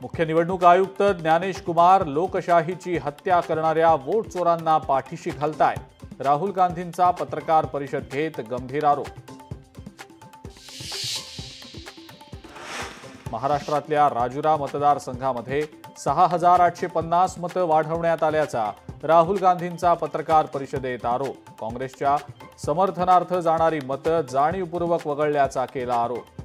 मुख्य निवडणूक आयुक्त ज्ञानेश कुमार लोकशाहीची हत्या करणाऱ्या वोट चोरांना पाठीशी घालतायत। राहुल गांधींचा पत्रकार परिषद घेत गंभीर आरोप। महाराष्ट्रातल्या राजुरा मतदारसंघामध्ये 6850 मतं वाढवण्यात आल्याचा राहुल गांधींचा पत्रकार परिषदेत आरोप। काँग्रेसच्या समर्थनार्थ जाणारी मतं जाणीवपूर्वक वगळल्याचा केला आरोप।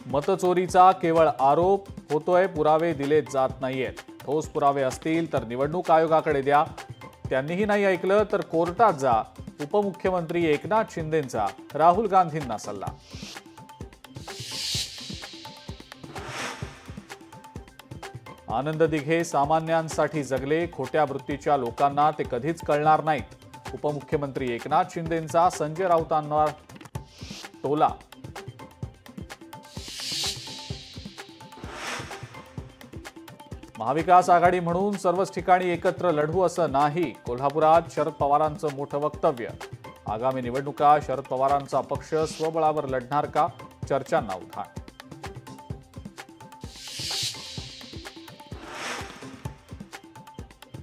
मतचोरीचा केवळ आरोप होतोय, पुरावे दिले जात नाहीयेत। ठोस पुरावे असतील तर निवडणूक आयोगाकडे द्या, त्यांनीही नाही ऐकलं तर कोर्टात जा। उपमुख्यमंत्री एकनाथ शिंदेंचा राहुल गांधींना सल्ला। आनंद दिघे सामान्यांसाठी जगले, खोट्या वृत्तीच्या लोकांना ते कधीच कळणार नाहीत। उपमुख्यमंत्री एकनाथ शिंदेंचा संजय राऊतांना टोला। महाविकास आघाडी म्हणून सर्वच ठिकाणी एकत्र लढू असं नाही। कोल्हापुरात शरद पवारांचं मोठं वक्तव्य। आगामी निवडणुका शरद पवारांचा पक्ष स्वबळावर लढणार का? चर्चांना उधाण।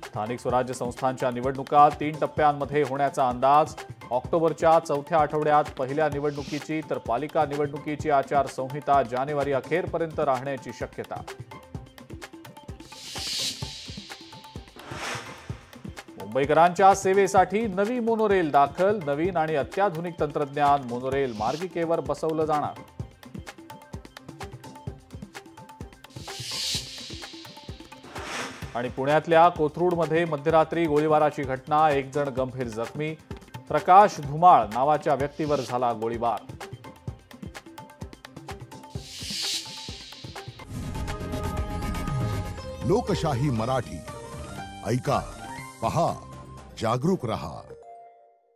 स्थानिक स्वराज्य संस्थांच्या निवडणुका 3 टप्प्यांमध्ये होण्याचा अंदाज। ऑक्टोबरच्या चौथ्या आठवड्यात पहिल्या निवडणुकीची तर पालिका निवडणुकीची आचारसंहिता जानेवारी अखेरपर्यंत राहण्याची शक्यता। मुंबईकरांच्या सेवेसाठी नवी मोनोरेल दाखल। नवीन आणि अत्याधुनिक तंत्रज्ञान मोनोरेल मार्गिकेवर बसवलं जाणार। आणि पुण्यातल्या कोथरूडमध्ये मध्यरात्री गोळीबाराची घटना। 1 जण गंभीर जखमी। प्रकाश धुमाळ नावाच्या व्यक्तीवर झाला गोळीबार। लोकशाही मराठी ऐका, पहा, जागरूक रहा।